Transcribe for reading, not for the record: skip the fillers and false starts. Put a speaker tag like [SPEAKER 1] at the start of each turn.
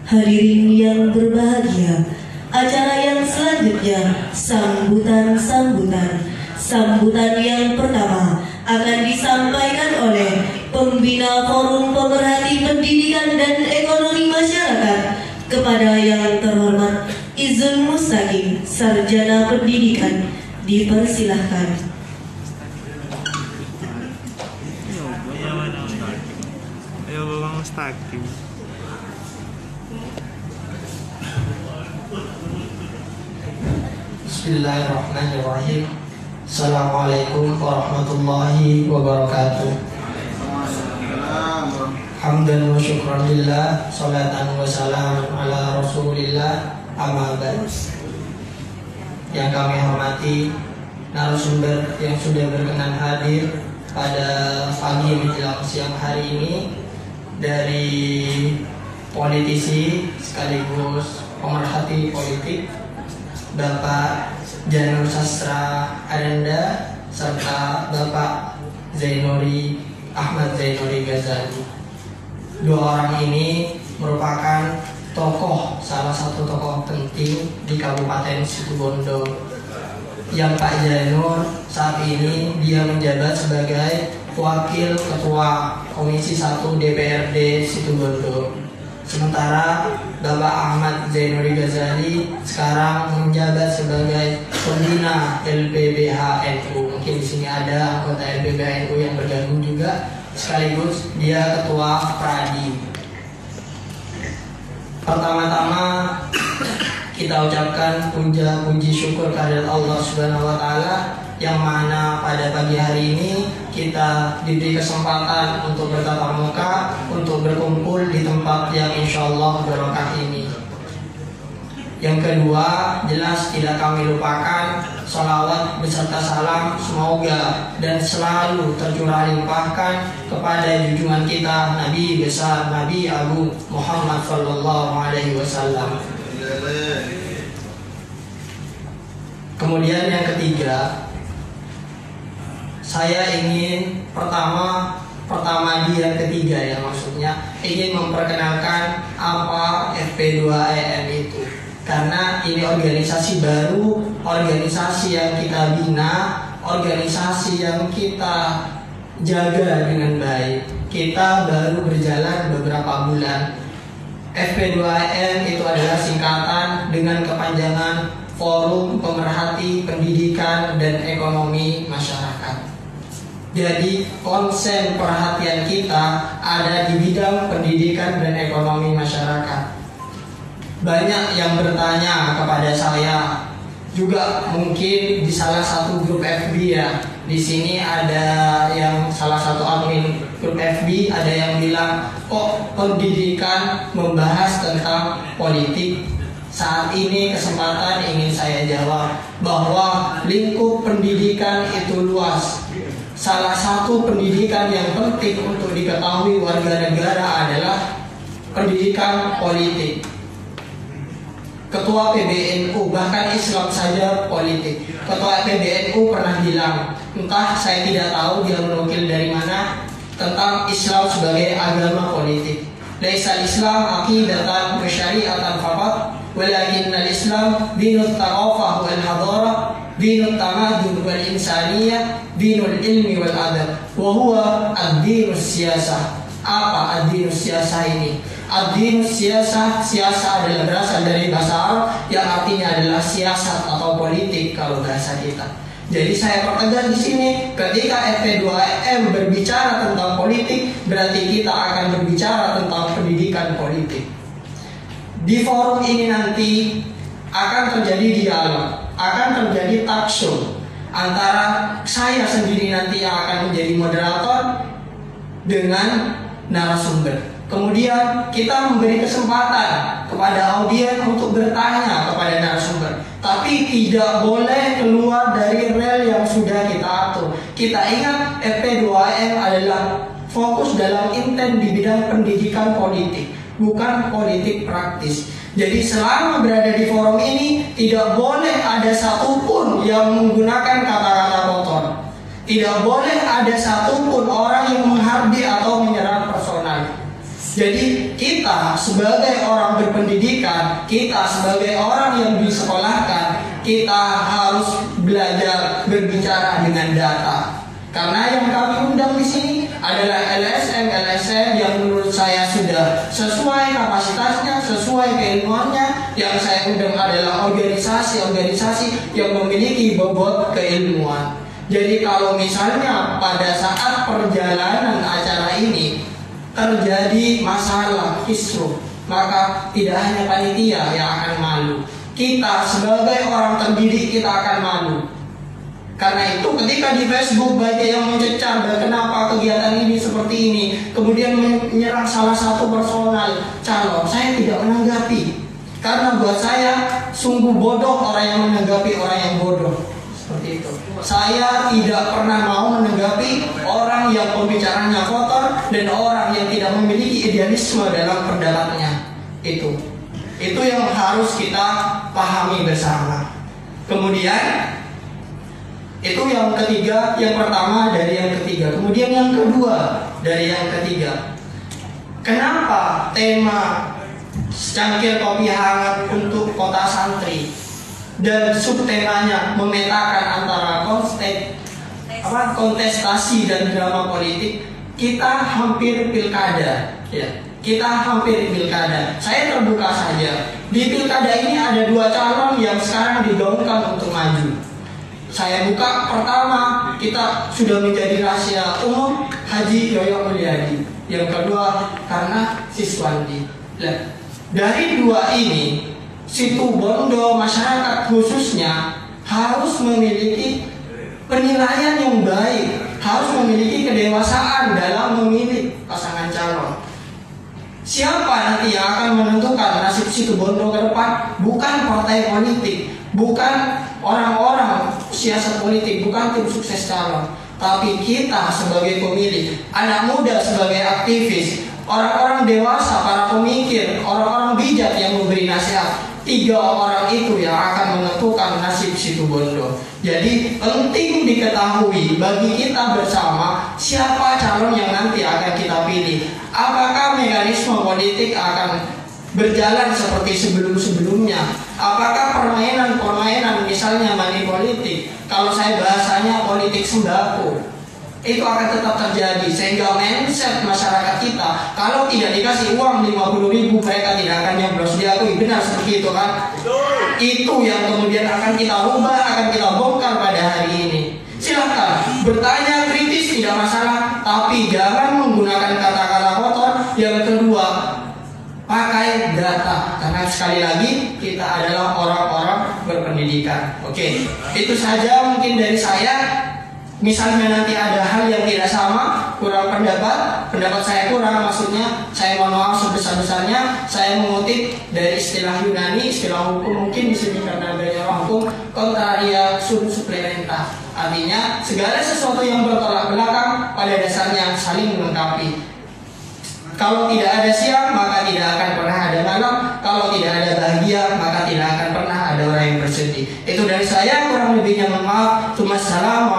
[SPEAKER 1] Hadirin yang berbahagia, acara yang selanjutnya sambutan yang pertama akan disampaikan oleh pembina Forum Pemerhati Pendidikan dan Ekonomi Masyarakat kepada yang terhormat Izul Mustaqim, Sarjana Pendidikan. Dipersilahkan.
[SPEAKER 2] Ayo Bang Mustaqim.
[SPEAKER 3] Bismillahirrahmanirrahim. Assalamualaikum warahmatullahi wabarakatuh. Hamdan wa syukran lillah, salatan wa salam ala rasulillah, amma ba'd. Yang kami hormati narasumber yang sudah berkenan hadir pada pagi menjelang siang hari ini, dari politisi sekaligus pemerhati politik Bapak Janur Sastra Ananda serta Bapak Ahmad Zainuri Ghazali. Dua orang ini merupakan salah satu tokoh penting di Kabupaten Situbondo. Yang Pak Janur saat ini dia menjabat sebagai Wakil Ketua Komisi 1 DPRD Situbondo. Sementara Bapak Ahmad Zainuri Ghazali sekarang menjabat sebagai pembina LPBH NU. Mungkin di sini ada anggota LPBH NU yang bergabung juga, sekaligus dia Ketua Pradi. Pertama-tama kita ucapkan puji syukur kehadirat Allah Subhanahu wa Ta'ala, yang mana pada pagi hari ini kita diberi kesempatan untuk bertatap muka, untuk berkumpul di tempat yang insya Allah barokah ini. Yang kedua, jelas tidak kami lupakan sholawat beserta salam semoga dan selalu tercurah limpahkan kepada junjungan kita Nabi besar, Nabi Agung Muhammad Sallallahu Alaihi Wasallam. Kemudian yang ketiga, saya ingin pertama di yang ketiga ya, maksudnya ingin memperkenalkan apa FP2EM itu, karena ini organisasi baru, organisasi yang kita bina, organisasi yang kita jaga dengan baik. Kita baru berjalan beberapa bulan. FP2EM itu adalah singkatan dengan kepanjangan Forum Pemerhati Pendidikan dan Ekonomi Masyarakat. Jadi konsen perhatian kita ada di bidang pendidikan dan ekonomi masyarakat. Banyak yang bertanya kepada saya, juga mungkin di salah satu grup FB ya. Di sini ada yang salah satu admin grup FB, ada yang bilang, kok pendidikan membahas tentang politik? Saat ini kesempatan ingin saya jawab bahwa lingkup pendidikan itu luas. Salah satu pendidikan yang penting untuk diketahui warga negara adalah pendidikan politik. Ketua PBNU, bahkan Islam saja politik. Ketua PBNU pernah bilang, entah saya tidak tahu dia menukil dari mana, tentang Islam sebagai agama politik. Laisa Islam aqidatan wa syari'atan faqat, walakinnal Islam dinut thaqafah wal hadarah, dinut tamadun wal insaniyah, dinul ilmi wal adab, wa huwa ad-dinus siyasah. Apa ad-dinus siyasah ini? Ad-dinus siyasah adalah berasal dari bahasa Arab yang artinya adalah siasat atau politik kalau bahasa kita. Jadi saya pertegas di sini, ketika FP2EM berbicara tentang politik, berarti kita akan berbicara tentang pendidikan politik. Di forum ini nanti akan terjadi dialog, akan terjadi talk show antara saya sendiri nanti yang akan menjadi moderator dengan narasumber. Kemudian kita memberi kesempatan kepada audiens untuk bertanya kepada narasumber, tapi tidak boleh keluar dari rel yang sudah kita atur. Kita ingat FP2EM adalah fokus dalam intent di bidang pendidikan politik, bukan politik praktis. Jadi selama berada di forum ini tidak boleh ada satupun yang menggunakan kata-kata kotor. Tidak boleh ada satupun orang yang menghardi atau menyerang personal. Jadi kita sebagai orang berpendidikan, kita sebagai orang yang disekolahkan, kita harus belajar berbicara dengan data. Karena yang kami undang di sini adalah LSM yang menurut saya sudah sesuai kapasitasnya, sesuai keilmuannya. Yang saya undang adalah organisasi-organisasi yang memiliki bobot keilmuan. Jadi kalau misalnya pada saat perjalanan acara ini terjadi masalah kisruh, maka tidak hanya panitia yang akan malu, kita sebagai orang terdidik kita akan malu. Karena itu ketika di Facebook banyak yang mencecar kenapa kegiatan ini seperti ini, kemudian menyerang salah satu personal calon, saya tidak menanggapi. Karena buat saya sungguh bodoh orang yang menanggapi orang yang bodoh. Seperti itu. Saya tidak pernah mau menanggapi orang yang pembicaranya kotor dan orang yang tidak memiliki idealisme dalam pendapatnya. Itu yang harus kita pahami bersama. Kemudian itu yang ketiga, yang pertama dari yang ketiga. Kemudian yang kedua dari yang ketiga. Kenapa tema secangkir kopi hangat untuk kota santri dan subtemanya memetakan antara kontestasi dan drama politik? Kita hampir pilkada, ya. Kita hampir pilkada. Saya terbuka saja. Di pilkada ini ada dua calon yang sekarang digaungkan untuk maju. Saya buka pertama, kita sudah menjadi rahasia umum, Haji Yoyo Mulyadi. Yang kedua karena Siswandi. Nah, dari dua ini, Situbondo masyarakat khususnya harus memiliki penilaian yang baik, harus memiliki kedewasaan dalam memilih pasangan calon. Siapa nanti yang akan menentukan nasib Situbondo ke depan? Bukan partai politik, bukan orang-orang siasat politik, bukan tim sukses calon, tapi kita sebagai pemilih, anak muda sebagai aktivis, orang-orang dewasa, para pemikir, orang-orang bijak yang memberi nasihat. Tiga orang itu yang akan menentukan nasib Situbondo. Jadi penting diketahui bagi kita bersama siapa calon yang nanti akan kita pilih. Apakah mekanisme politik akan berjalan seperti sebelum-sebelumnya? Apakah permainan misalnya money politik, kalau saya bahasanya politik sembako, itu akan tetap terjadi sehingga mindset masyarakat kita kalau tidak dikasih uang 50.000 mereka tidak akan nyoblos. Diakui benar seperti itu kan? Itu yang kemudian akan kita rubah, akan kita bongkar pada hari ini. Silahkan bertanya kritis, tidak masalah, tapi jangan menggunakan kata-kata kotor. Yang kedua, pakai data, karena sekali lagi kita adalah orang-orang berpendidikan. Oke, itu saja mungkin dari saya. Misalnya nanti ada hal yang tidak sama, kurang pendapat saya kurang, maksudnya saya mohon maaf sebesar-besarnya. Saya mengutip dari istilah Yunani, istilah hukum mungkin di sini karena adanya orang hukum, contraria sunt supplementa. Artinya segala sesuatu yang bertolak belakang pada dasarnya saling melengkapi. Kalau tidak ada siang maka tidak akan pernah ada malam. Kalau tidak ada bahagia maka tidak akan pernah ada orang yang bersedih. Itu dari saya, kurang lebihnya mohon maaf. Assalamualaikum